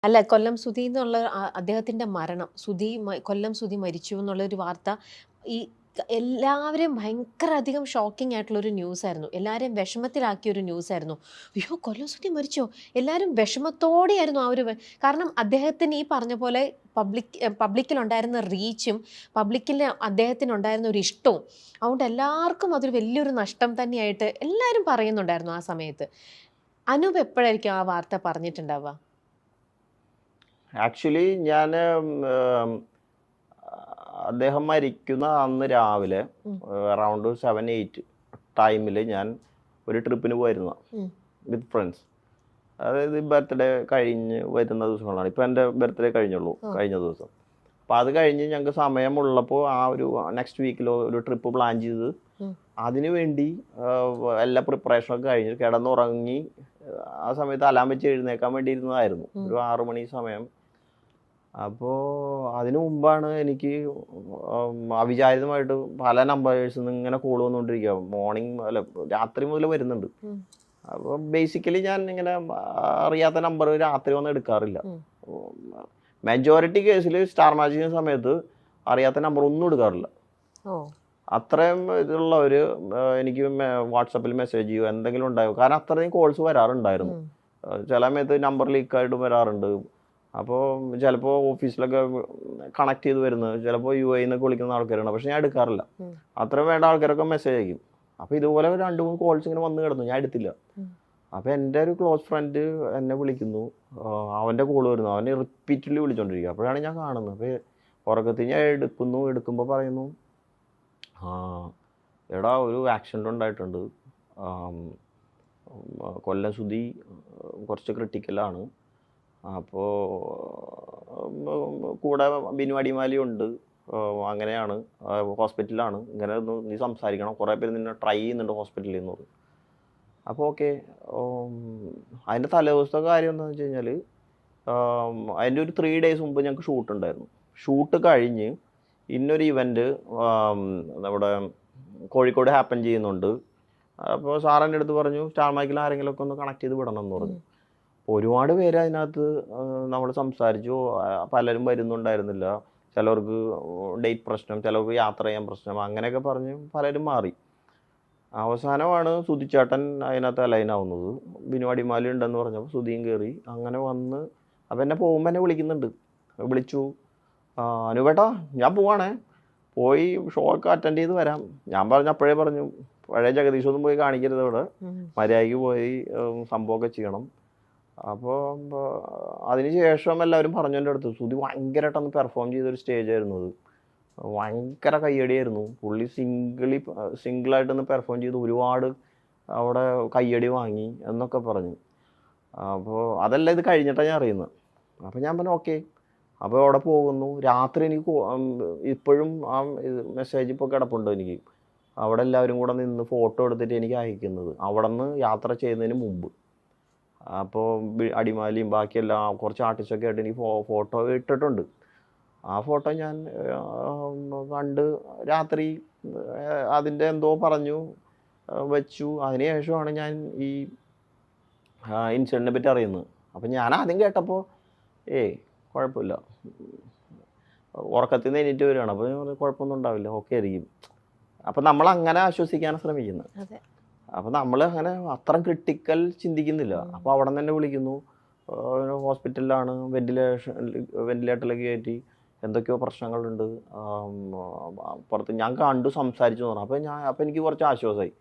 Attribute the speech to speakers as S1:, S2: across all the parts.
S1: അല്ല, കൊല്ലം സുധി എന്നുള്ള അദ്ദേഹത്തിന്റെ മരണം, കൊല്ലം സുധി മരിച്ചു എന്നുള്ളൊരു വാർത്ത ഈ എല്ലാവരെയും ഭയങ്കര അധികം ഷോക്കിംഗ് ആയിട്ടുള്ള ഒരു ന്യൂസ് ആയിരുന്നു. എല്ലാവരെയും വിഷമത്തിലാക്കിയ ഒരു ന്യൂസ് ആയിരുന്നു. അയ്യോ, കൊല്ലം സുധി മരിച്ചോ? എല്ലാവരും വിഷമത്തോടെയായിരുന്നു ആ ഒരു കാരണം അദ്ദേഹത്തിന് ഈ പറഞ്ഞ പോലെ പബ്ലിക്കിലുണ്ടായിരുന്ന റീച്ചും പബ്ലിക്കിൽ അദ്ദേഹത്തിനുണ്ടായിരുന്ന ഒരു ഇഷ്ടവും, അതുകൊണ്ട് എല്ലാവർക്കും അതൊരു വലിയൊരു നഷ്ടം തന്നെയായിട്ട് എല്ലാവരും പറയുന്നുണ്ടായിരുന്നു ആ സമയത്ത്. അനൂപ് എപ്പോഴായിരിക്കും ആ വാർത്ത പറഞ്ഞിട്ടുണ്ടാവുക?
S2: ആക്ച്വലി ഞാൻ അദ്ദേഹം മരിക്കുന്ന അന്ന് രാവിലെ അറൗണ്ട് 7-8 ടൈമിൽ ഞാൻ ഒരു ട്രിപ്പിന് പോയിരുന്നു വിത്ത് ഫ്രണ്ട്സ്. അതായത് ബർത്ത്ഡേ കഴിഞ്ഞ് വരുന്ന ദിവസങ്ങളാണ്. ഇപ്പം എൻ്റെ ബർത്ത്ഡേ കഴിഞ്ഞുള്ളൂ കഴിഞ്ഞ ദിവസം. അപ്പോൾ അത് കഴിഞ്ഞ് ഞങ്ങൾക്ക് സമയമുള്ളപ്പോൾ ആ ഒരു നെക്സ്റ്റ് വീക്കിൽ ഒരു ട്രിപ്പ് പ്ലാൻ ചെയ്ത് അതിനു വേണ്ടി എല്ലാ പ്രിപ്പറേഷനൊക്കെ കഴിഞ്ഞ് കിടന്നുറങ്ങി ആ സമയത്ത് അലാം വെച്ച് എഴുന്നേക്കാൻ വേണ്ടി ഇരുന്നതായിരുന്നു. ഒരു 6 മണി സമയം. അപ്പോൾ അതിനു മുമ്പാണ് എനിക്ക് അവിചാരിതമായിട്ട് പല നമ്പേഴ്സിൽ നിന്ന് ഇങ്ങനെ കോൾ വന്നുകൊണ്ടിരിക്കുക. മോർണിംഗ് അല്ല രാത്രി മുതൽ വരുന്നുണ്ട്. അപ്പോൾ ബേസിക്കലി ഞാൻ ഇങ്ങനെ അറിയാത്ത നമ്പർ രാത്രി ഒന്നും എടുക്കാറില്ല. മെജോറിറ്റി കേസിൽ സ്റ്റാർ മാജിക്കുന്ന സമയത്ത് അറിയാത്ത നമ്പർ ഒന്നും എടുക്കാറില്ല. അത്രയും ഇതുള്ളവർ എനിക്ക് വാട്സപ്പിൽ മെസ്സേജ് ചെയ്യുമോ എന്തെങ്കിലും ഉണ്ടാകും. കാരണം അത്രയും കോൾസ് വരാറുണ്ടായിരുന്നു. ചില സമയത്ത് നമ്പർ ലീക്കായിട്ട് വരാറുണ്ട്. അപ്പോൾ ചിലപ്പോൾ ഓഫീസിലൊക്കെ കണക്ട് ചെയ്ത് വരുന്നത്, ചിലപ്പോൾ UAE എന്നൊക്കെ വിളിക്കുന്ന ആൾക്കാരാണ്. പക്ഷെ ഞാൻ എടുക്കാറില്ല. അത്രയും വേണ്ട ആൾക്കാരൊക്കെ മെസ്സേജ് അയക്കും. അപ്പോൾ ഇതുപോലെ 2-3 കോൾസ് ഇങ്ങനെ വന്ന് കിടന്നു, ഞാൻ എടുത്തില്ല. അപ്പോൾ എൻ്റെ ഒരു ക്ലോസ് ഫ്രണ്ട് എന്നെ വിളിക്കുന്നു, അവൻ്റെ കോൾ വരുന്നു, അവനെ റിപ്പീറ്റ്ലി വിളിച്ചോണ്ടിരിക്കുക. അപ്പോഴാണ് ഞാൻ കാണുന്നത്. അപ്പോൾ ഉറക്കത്തിൽ ഞാൻ എടുക്കുമ്പോൾ പറയുന്നു, എടാ ഒരു ആക്സിഡൻ്റ് ഉണ്ടായിട്ടുണ്ട്, കൊല്ലം സുധി കുറച്ച് ക്രിട്ടിക്കലാണ്, അപ്പോൾ കൂടെ ബിനു അടിമാലി ഉണ്ട്, അങ്ങനെയാണ്, ഹോസ്പിറ്റലിലാണ്, ഇങ്ങനെ ഒന്ന് നീ സംസാരിക്കണം, കുറേ പേര് നിന്നെ ട്രൈ ചെയ്യുന്നുണ്ട് ഹോസ്പിറ്റലിൽ നിന്ന് പറഞ്ഞു. അപ്പോൾ ഓക്കെ. അതിൻ്റെ തലേദിവസത്തെ കാര്യം എന്താണെന്ന് വെച്ച് കഴിഞ്ഞാൽ അതിൻ്റെ ഒരു 3 days മുമ്പ് ഞങ്ങൾക്ക് ഷൂട്ട് ഉണ്ടായിരുന്നു. ഷൂട്ട് കഴിഞ്ഞ് ഇന്നൊരു ഇവൻറ്റ് നമ്മുടെ കോഴിക്കോട് ഹാപ്പൻ ചെയ്യുന്നുണ്ട്. അപ്പോൾ സാറിൻ്റെ അടുത്ത് പറഞ്ഞു സ്റ്റാർ മൈക്കിൽ ആരെങ്കിലുമൊക്കെ ഒന്ന് കണക്ട് ചെയ്ത് വിടണം എന്ന് പറഞ്ഞു. ഒരുപാട് പേര് അതിനകത്ത് നമ്മൾ സംസാരിച്ചു. പലരും വരുന്നുണ്ടായിരുന്നില്ല. ചിലവർക്ക് ഡേറ്റ് പ്രശ്നം, ചിലവർക്ക് യാത്ര ചെയ്യാൻ പ്രശ്നം, അങ്ങനെയൊക്കെ പറഞ്ഞ് പലരും മാറി. അവസാനമാണ് സുധിച്ചേട്ടൻ അതിനകത്ത് അലൈനാവുന്നത്. ബിനു അടിമാലി ഉണ്ടെന്ന് പറഞ്ഞപ്പോൾ സുധിയും കയറി. അങ്ങനെ വന്ന് അപ്പം എന്നെ പോകുമ്പോൾ എന്നെ വിളിക്കുന്നുണ്ട്. വിളിച്ചു, അനുപേട്ടാ ഞാൻ പോവാണേ, പോയി ഷോ ഒക്കെ അറ്റൻഡ് ചെയ്ത് വരാം. ഞാൻ അപ്പോഴേ പറഞ്ഞു പഴയ ജഗദീഷൊന്നും പോയി കാണിക്കരുത്, ഇവിടെ മര്യാദയ്ക്ക് പോയി സംഭവമൊക്കെ ചെയ്യണം. അപ്പോൾ അതിന് ശേഷം എല്ലാവരും പറഞ്ഞു എൻ്റെ അടുത്ത്, സുധി ഭയങ്കരമായിട്ടൊന്ന് പെർഫോം ചെയ്തൊരു സ്റ്റേജായിരുന്നു അത്. ഭയങ്കര കയ്യടിയായിരുന്നു. പുള്ളി സിംഗിളായിട്ടൊന്ന് പെർഫോം ചെയ്ത് ഒരുപാട് അവിടെ കയ്യടി വാങ്ങി എന്നൊക്കെ പറഞ്ഞു. അപ്പോൾ അതെല്ലാം ഇത് കഴിഞ്ഞിട്ടാണ് ഞാൻ അറിയുന്നത്. അപ്പോൾ ഞാൻ പറഞ്ഞു ഓക്കെ. അപ്പോൾ അവിടെ പോകുന്നു. രാത്രി എനിക്ക് ഇപ്പോഴും ആ മെസ്സേജ് ഇപ്പോൾ കിടപ്പുണ്ട് എനിക്ക്. അവിടെ എല്ലാവരും കൂടെ നിന്ന് ഫോട്ടോ എടുത്തിട്ട് എനിക്ക് അയക്കുന്നത് അവിടെ നിന്ന് യാത്ര ചെയ്യുന്നതിന് മുമ്പ്. അപ്പോൾ അടിമാലിയും ബാക്കിയെല്ലാം കുറച്ച് ആർട്ടിസ്റ്റൊക്കെ ആയിട്ട് എനിക്ക് ഫോട്ടോ ഇട്ടിട്ടുണ്ട്. ആ ഫോട്ടോ ഞാൻ കണ്ട് രാത്രി അതിൻ്റെ എന്തോ പറഞ്ഞു വെച്ചു. അതിന് ശേഷമാണ് ഞാൻ ഈ ഇൻസിഡൻറ്റിനെ പറ്റി അറിയുന്നത്. അപ്പം ഞാൻ ആദ്യം കേട്ടപ്പോൾ കുഴപ്പമില്ല, ഉറക്കത്തിൽ നിന്ന് എണീറ്റ് വരികയാണ്. അപ്പോൾ കുഴപ്പമൊന്നും ഉണ്ടാവില്ല, ഓക്കെ ആയിരിക്കും. അപ്പം നമ്മൾ അങ്ങനെ ആശ്വസിക്കാനാണ് ശ്രമിക്കുന്നത്. അപ്പം നമ്മൾ അങ്ങനെ അത്ര ക്രിട്ടിക്കൽ ചിന്തിക്കുന്നില്ല. അപ്പോൾ അവിടെ നിന്ന് തന്നെ വിളിക്കുന്നു, ഹോസ്പിറ്റലിലാണ്, വെന്റിലേറ്ററിലേക്ക് കയറ്റി, എന്തൊക്കെയോ പ്രശ്നങ്ങളുണ്ട്, പുറത്ത് ഞാൻ കണ്ടു സംസാരിച്ചു എന്ന് പറഞ്ഞു. അപ്പോൾ എനിക്ക് കുറച്ച് ആശ്വാസമായി.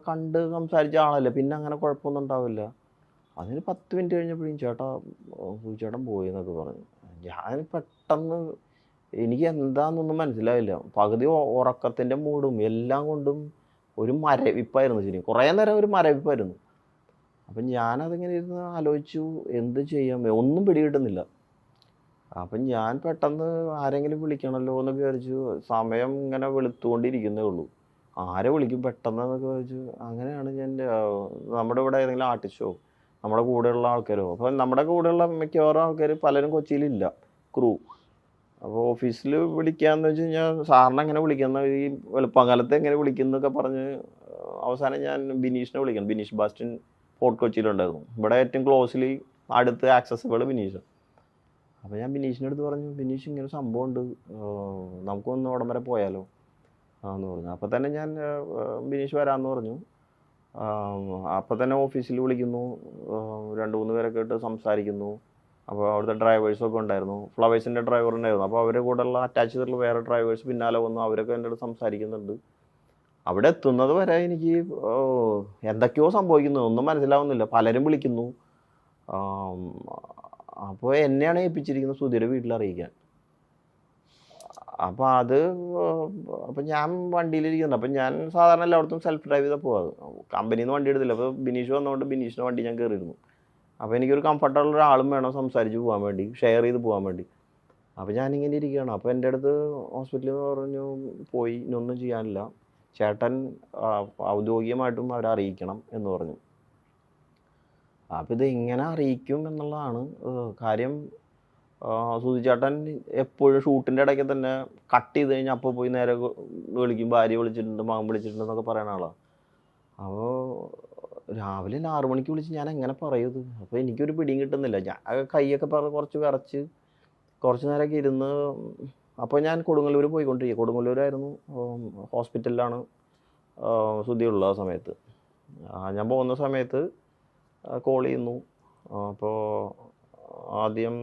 S2: കണ്ട് സംസാരിച്ച ആളല്ലേ, പിന്നെ അങ്ങനെ കുഴപ്പമൊന്നും ഉണ്ടാവില്ല. അതിന് 10 മിനിറ്റ് കഴിഞ്ഞപ്പോഴും ചേട്ടൻ പോയി എന്നൊക്കെ പറഞ്ഞു. ഞാൻ പെട്ടെന്ന് എനിക്ക് എന്താണെന്നൊന്നും മനസ്സിലായില്ല. പകുതി ഉറക്കത്തിൻ്റെ മൂടും എല്ലാം കൊണ്ടും ഒരു മരവിപ്പായിരുന്നു. ശരി, കുറേ നേരം ഒരു മരവിപ്പായിരുന്നു. അപ്പം ഞാനതിങ്ങനെ ഇരുന്ന് ആലോചിച്ചു, എന്ത് ചെയ്യാം, ഒന്നും പിടികിട്ടുന്നില്ല. അപ്പം ഞാൻ പെട്ടെന്ന് ആരെങ്കിലും വിളിക്കണമല്ലോ എന്നൊക്കെ വിചാരിച്ചു. സമയം ഇങ്ങനെ വെളുത്തുകൊണ്ടിരിക്കുന്നേ ഉള്ളൂ, ആരെ വിളിക്കും പെട്ടെന്ന് എന്നൊക്കെ വിചാരിച്ചു. അങ്ങനെയാണ് ഞാൻ നമ്മുടെ ഇവിടെ ഏതെങ്കിലും ആർട്ടിസ്റ്റോ നമ്മുടെ കൂടെയുള്ള ആൾക്കാരോ, അപ്പോൾ നമ്മുടെ കൂടെയുള്ള മിക്കവാറും ആൾക്കാർ പലരും കൊച്ചിയിലില്ല, ക്രൂ. അപ്പോൾ ഓഫീസിൽ വിളിക്കാമെന്ന് വെച്ച് കഴിഞ്ഞാൽ സാറിനെ എങ്ങനെ വിളിക്കുന്ന, ഈ വെളുപ്പാങ്കാലത്ത് എങ്ങനെ വിളിക്കുന്നൊക്കെ പറഞ്ഞ് അവസാനം ഞാൻ ബിനീഷിനെ വിളിക്കണം. ബിനീഷ് ബാസ്റ്റിൻ ഫോർട്ട് കൊച്ചിയിലുണ്ടായിരുന്നു. ഇവിടെ ഏറ്റവും ക്ലോസ്ലി അടുത്ത് ആക്സസിബിൾ ബിനീഷ്. അപ്പോൾ ഞാൻ ബിനീഷിൻ്റെ അടുത്ത് പറഞ്ഞു, ബിനീഷ് ഇങ്ങനെ സംഭവം ഉണ്ട്, നമുക്കൊന്ന് അവിടം വരെ പോയാലോ എന്ന് പറഞ്ഞു. അപ്പോൾ തന്നെ ഞാൻ ബിനീഷ് വരാമെന്ന് പറഞ്ഞു. അപ്പോൾ തന്നെ ഓഫീസിൽ വിളിക്കുന്നു, 2-3 പേരൊക്കെ ഇട്ട് സംസാരിക്കുന്നു. അപ്പോൾ അവിടുത്തെ ഡ്രൈവേഴ്സൊക്കെ ഉണ്ടായിരുന്നു, ഫ്ലവേഴ്സിൻ്റെ ഡ്രൈവർ ഉണ്ടായിരുന്നു. അപ്പോൾ അവരുടെ കൂടെയുള്ള അറ്റാച്ച് ചെയ്തിട്ടുള്ള വേറെ ഡ്രൈവേഴ്സ് പിന്നാലെ വന്നു, അവരൊക്കെ എൻ്റെ അടുത്ത് സംസാരിക്കുന്നുണ്ട്. അവിടെ എത്തുന്നത് വരെ എനിക്ക് എന്തൊക്കെയോ സംഭവിക്കുന്നു, ഒന്നും മനസ്സിലാവുന്നില്ല. പലരും വിളിക്കുന്നു. അപ്പോൾ എന്നെയാണ് ഏൽപ്പിച്ചിരിക്കുന്നത് സുധിയുടെ വീട്ടിൽ അറിയിക്കാൻ. അപ്പോൾ അപ്പോൾ ഞാൻ വണ്ടിയിലിരിക്കുന്നുണ്ട്. അപ്പം ഞാൻ സാധാരണ എല്ലായിടത്തും സെൽഫ് ഡ്രൈവ് ചെയ്താൽ പോകാറ്, കമ്പനിയിൽ നിന്ന് വണ്ടി എടുത്തില്ല. അപ്പോൾ ബിനീഷ് വന്നതുകൊണ്ട് ബിനീഷിൻ്റെ വണ്ടി ഞാൻ കയറിയിരുന്നു. അപ്പോൾ എനിക്കൊരു കംഫർട്ടബിൾ ഒരാളും വേണം സംസാരിച്ച് പോകാൻ വേണ്ടി, ഷെയർ ചെയ്ത് പോകാൻ വേണ്ടി. അപ്പോൾ ഞാനിങ്ങനെ ഇരിക്കുകയാണ്. അപ്പോൾ എൻ്റെ അടുത്ത് ഹോസ്പിറ്റലിൽ നിന്ന് പറഞ്ഞു, പോയി ഇനിയൊന്നും ചെയ്യാനില്ല, ചേട്ടൻ ഔദ്യോഗികമായിട്ടും അവരെ അറിയിക്കണം എന്ന് പറഞ്ഞു. അപ്പോൾ ഇത് എങ്ങനെ അറിയിക്കും എന്നുള്ളതാണ് കാര്യം. സുധി ചേട്ടൻ എപ്പോഴും ഷൂട്ടിൻ്റെ ഇടയ്ക്ക് തന്നെ കട്ട് ചെയ്ത് കഴിഞ്ഞാൽ അപ്പോൾ പോയി നേരെ വിളിക്കും, ഭാര്യ വിളിച്ചിട്ടുണ്ട്, മകൻ വിളിച്ചിട്ടുണ്ട് എന്നൊക്കെ പറയുന്ന ആളാണ്. അപ്പോൾ രാവിലെ 6 മണിക്ക് വിളിച്ച് ഞാൻ എങ്ങനെ പറയും ഇത്? അപ്പോൾ എനിക്കൊരു പിടിയും കിട്ടുന്നില്ല. ഞാൻ കൈയൊക്കെ കുറച്ച് വിറച്ച് കുറച്ച് നേരമൊക്കെ ഇരുന്ന്. അപ്പോൾ ഞാൻ കൊടുങ്ങല്ലൂർ പോയിക്കൊണ്ടിരിക്കുക. കൊടുങ്ങല്ലൂരായിരുന്നു, ഹോസ്പിറ്റലിലാണ് സുധിയുള്ള ആ സമയത്ത്. ഞാൻ പോകുന്ന സമയത്ത് കോൾ ചെയ്യുന്നു. അപ്പോൾ ആദ്യം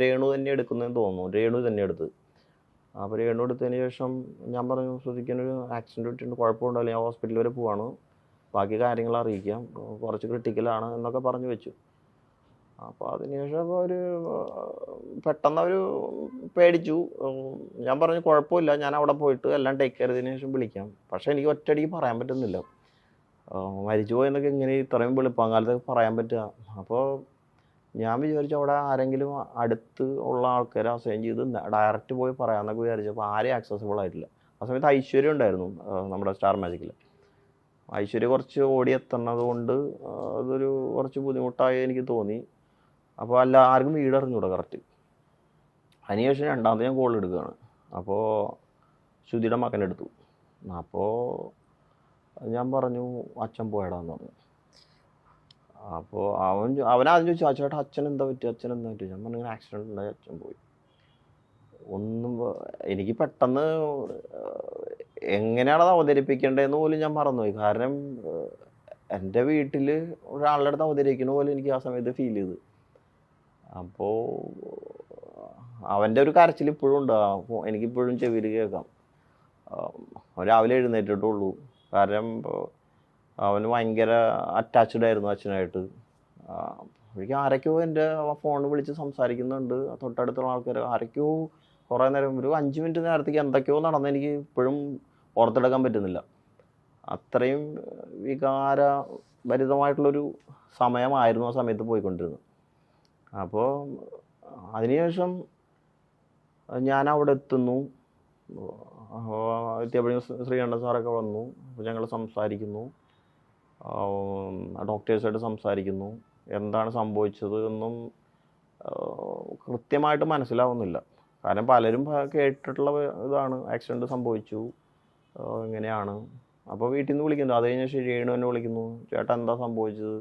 S2: രേണു തന്നെ എടുക്കുന്നതെന്ന് തോന്നുന്നു, രേണു തന്നെ എടുത്ത്. അപ്പോൾ രേണു എടുത്തതിന് ശേഷം ഞാൻ പറഞ്ഞു, സുധിക്കൊരു ആക്സിഡൻറ്റ് പറ്റിയിട്ടുണ്ട്, കുഴപ്പമുണ്ടല്ലോ, ഞാൻ ഹോസ്പിറ്റൽ വരെ പോവാണ്, ബാക്കി കാര്യങ്ങൾ അറിയിക്കാം, കുറച്ച് ക്രിട്ടിക്കലാണ് എന്നൊക്കെ പറഞ്ഞു വെച്ചു. അപ്പോൾ അതിനുശേഷം പെട്ടെന്ന് അവർ പേടിച്ചു. ഞാൻ പറഞ്ഞു കുഴപ്പമില്ല, ഞാൻ അവിടെ പോയിട്ട് എല്ലാം ടേക്ക് കെയർ ചെയ്തതിന് ശേഷം വിളിക്കാം. പക്ഷേ എനിക്ക് ഒറ്റയടിക്ക് പറയാൻ പറ്റുന്നില്ല, മരിച്ചു പോയെന്നൊക്കെ ഇങ്ങനെ ഇത്രയും വെളുപ്പാങ്കാലത്തൊക്കെ പറയാൻ പറ്റുക. അപ്പോൾ ഞാൻ വിചാരിച്ചു അവിടെ ആരെങ്കിലും അടുത്ത് ഉള്ള ആൾക്കാരെ അസൈൻ ചെയ്ത് ഡയറക്റ്റ് പോയി പറയാമെന്നൊക്കെ വിചാരിച്ചപ്പോൾ ആരെയും ആക്സസിബിൾ ആയിട്ടില്ല. ആ സമയത്ത് ഐശ്വര്യ ഉണ്ടായിരുന്നു, നമ്മുടെ സ്റ്റാർ മാജിക്കിൽ. ഐശ്വര്യ കുറച്ച് ഓടിയെത്തുന്നത് കൊണ്ട് അതൊരു കുറച്ച് ബുദ്ധിമുട്ടായി എനിക്ക് തോന്നി. അപ്പോൾ ആർക്കും വീട് അറിഞ്ഞൂടാ കറക്റ്റ്. അതിനുശേഷം രണ്ടാമത് ഞാൻ കോൾ എടുക്കുകയാണ്. അപ്പോൾ ശ്രുതിയുടെ മകനെ എടുത്തു. അപ്പോൾ ഞാൻ പറഞ്ഞു, അച്ഛൻ പോയടാന്ന് പറഞ്ഞു. അപ്പോൾ അവനാദ്യം ചോദിച്ചു, ചേട്ടാ അച്ഛൻ എന്താ പറ്റി, അച്ഛൻ എന്താ പറ്റി? ഞാൻ പറഞ്ഞു, ഇങ്ങനെ ആക്സിഡൻറ്റ് ഉണ്ടായി, അച്ഛൻ പോയി. എനിക്ക് പെട്ടെന്ന് എങ്ങനെയാണത് അവതരിപ്പിക്കേണ്ടതെന്ന് പോലും ഞാൻ മറന്നുപോയി. കാരണം എൻ്റെ വീട്ടിൽ ഒരാളുടെ അടുത്ത് അവതരിക്കുന്ന പോലെ എനിക്ക് ആ സമയത്ത് ഫീൽ ചെയ്തു. അപ്പോൾ അവൻ്റെ ഒരു കരച്ചിൽ ഇപ്പോഴും ഉണ്ട്, എനിക്കിപ്പോഴും ചെവിയിൽ കേൾക്കാം. രാവിലെ എഴുന്നേറ്റിട്ടുള്ളൂ. കാരണം അവന് ഭയങ്കര അറ്റാച്ച്ഡ് ആയിരുന്നു അച്ഛനായിട്ട്. എനിക്ക് ആരൊക്കെയോ എൻ്റെ ഫോണിൽ വിളിച്ച് സംസാരിക്കുന്നുണ്ട്, തൊട്ടടുത്തുള്ള ആൾക്കാർ ആരൊക്കെയോ കുറേ നേരം, ഒരു 5 മിനിറ്റ് നേരത്തേക്ക് എന്തൊക്കെയോ നടന്ന് എനിക്ക് ഇപ്പോഴും ഓർത്തെടുക്കാൻ പറ്റുന്നില്ല. അത്രയും വികാരഭരിതമായിട്ടുള്ളൊരു സമയമായിരുന്നു ആ സമയത്ത് പോയിക്കൊണ്ടിരുന്നത്. അപ്പോൾ അതിനുശേഷം ഞാൻ അവിടെ എത്തുന്നു. എത്തിയപ്പോഴും ശ്രീകണ്ഠൻ സാറൊക്കെ വന്നു. അപ്പോൾ ഞങ്ങൾ സംസാരിക്കുന്നു, ഡോക്ടേഴ്സായിട്ട് സംസാരിക്കുന്നു. എന്താണ് സംഭവിച്ചത് എന്നും കൃത്യമായിട്ട് മനസ്സിലാവുന്നില്ല. കാരണം പലരും കേട്ടിട്ടുള്ള ഇതാണ്, ആക്സിഡൻറ്റ് സംഭവിച്ചു ഇങ്ങനെയാണ്. അപ്പോൾ വീട്ടിൽ നിന്ന് വിളിക്കുന്നു. അത് കഴിഞ്ഞ് രേണു എന്നെ വിളിക്കുന്നു, ചേട്ടാ എന്താ സംഭവിച്ചത്,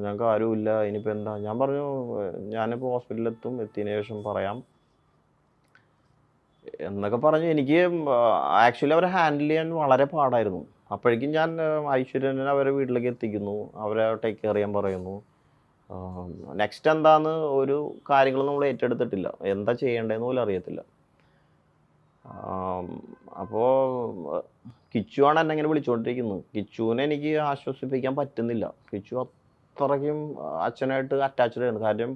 S2: ഞങ്ങൾക്ക് ആരുമില്ല, ഇനിയിപ്പോൾ എന്താ? ഞാൻ പറഞ്ഞു, ഞാനിപ്പോൾ ഹോസ്പിറ്റലിലെത്തും, എത്തിയതിന് ശേഷം പറയാം എന്നൊക്കെ പറഞ്ഞു. എനിക്ക് ആക്ച്വലി അവരെ ഹാൻഡിൽ ചെയ്യാൻ വളരെ പാടായിരുന്നു. അപ്പോഴേക്കും ഞാൻ ഐശ്വര്യനെ അവരെ വീട്ടിലേക്ക് എത്തിക്കുന്നു, അവരെ ടേക്ക് കെയർ ചെയ്യാൻ പറയുന്നു. നെക്സ്റ്റ് എന്താന്ന് ഒരു കാര്യങ്ങളും നമ്മൾ ഏറ്റെടുത്തിട്ടില്ല, എന്താ ചെയ്യേണ്ടതെന്ന് പോലും അറിയത്തില്ല. അപ്പോൾ കിച്ചുവാണ് എന്നെ ഇങ്ങനെ വിളിച്ചുകൊണ്ടിരിക്കുന്നത്. കിച്ചുവിനെ എനിക്ക് ആശ്വസിപ്പിക്കാൻ പറ്റുന്നില്ല. കിച്ചു അത്രയ്ക്കും അച്ഛനായിട്ട് അറ്റാച്ച്ഡ് ആയിരുന്നു. കാര്യം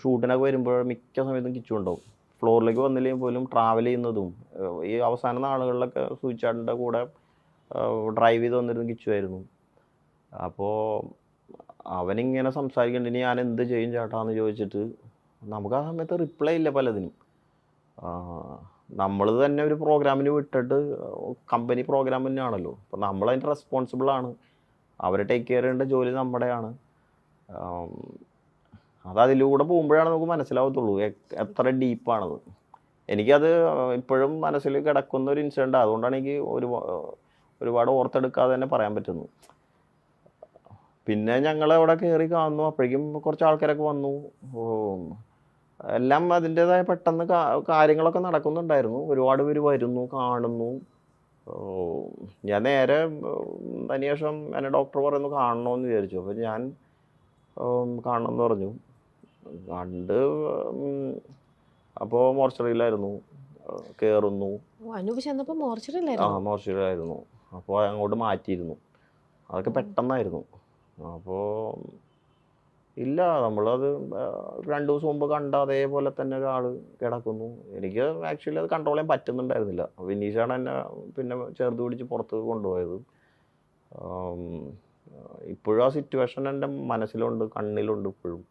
S2: ഷൂട്ടിനൊക്കെ വരുമ്പോൾ മിക്ക സമയത്തും കിച്ചു ഉണ്ടാവും. ഫ്ലോറിലേക്ക് വന്നില്ലെങ്കിൽ പോലും ട്രാവൽ ചെയ്യുന്നതും ഈ അവസാന നാളുകളിലൊക്കെ സൂചിച്ചാടിൻ്റെ കൂടെ ഡ്രൈവ് ചെയ്ത് വന്നിരുന്ന കിച്ചുവായിരുന്നു. അപ്പോൾ അവനിങ്ങനെ സംസാരിക്കേണ്ട, ഇനി ഞാൻ എന്ത് ചെയ്യും ചേട്ടാന്ന് ചോദിച്ചിട്ട് നമുക്ക് ആ സമയത്ത് റിപ്ലൈ ഇല്ല പലതിനും. നമ്മൾ തന്നെ ഒരു പ്രോഗ്രാമിന് വിട്ടിട്ട്, കമ്പനി പ്രോഗ്രാം തന്നെയാണല്ലോ, അപ്പോൾ നമ്മളതിൻ്റെ റെസ്പോൺസിബിളാണ്, അവരെ ടേക്ക് കെയർ ചെയ്യേണ്ട ജോലി നമ്മുടെയാണ്. അതിലൂടെ പോകുമ്പോഴാണ് നമുക്ക് മനസ്സിലാവത്തുള്ളൂ എത്ര ഡീപ്പാണത്. എനിക്കത് ഇപ്പോഴും മനസ്സിൽ കിടക്കുന്ന ഒരു ഇൻസിഡൻ്റ്. അതുകൊണ്ടാണ് എനിക്ക് ഒരുപാട് ഓർത്തെടുക്കാതെ തന്നെ പറയാൻ പറ്റുന്നു. പിന്നെ ഞങ്ങൾ അവിടെ കയറി കാണുന്നു, അപ്പോഴേക്കും കുറച്ച് ആൾക്കാരൊക്കെ വന്നു. എല്ലാം അതിൻ്റെതായ പെട്ടെന്ന് കാര്യങ്ങളൊക്കെ നടക്കുന്നുണ്ടായിരുന്നു. ഒരുപാട് പേര് വരുന്നു, കാണുന്നു. ഞാൻ നേരെ അതിനുശേഷം എന്നെ ഡോക്ടർ പറയുന്നു കാണണമെന്ന് വിചാരിച്ചു. അപ്പോൾ ഞാൻ കാണണമെന്ന് പറഞ്ഞു. കണ്ട് അപ്പോൾ മോർച്ചറിയിലായിരുന്നു. കയറുന്നു.
S1: അനൂപ് ചെന്നപ്പോൾ മോർച്ചറിയിലായിരുന്നു.
S2: മോർച്ചറിയിലായിരുന്നു. അപ്പോൾ അങ്ങോട്ട് മാറ്റിയിരുന്നു. അതൊക്കെ പെട്ടെന്നായിരുന്നു. അപ്പോൾ ഇല്ല, നമ്മളത് 2 ദിവസം മുമ്പ് കണ്ട അതേപോലെ തന്നെ ഒരാൾ കിടക്കുന്നു. എനിക്ക് ആക്ച്വലി അത് കൺട്രോൾ ചെയ്യാൻ പറ്റുന്നുണ്ടായിരുന്നില്ല. വിനീഷാണ് എന്നെ പിന്നെ ചേർത്ത് പിടിച്ച് പുറത്ത് കൊണ്ടുപോയത്. ഇപ്പോഴും ആ സിറ്റുവേഷൻ എൻ്റെ മനസ്സിലുണ്ട്, കണ്ണിലുണ്ട് ഇപ്പോഴും.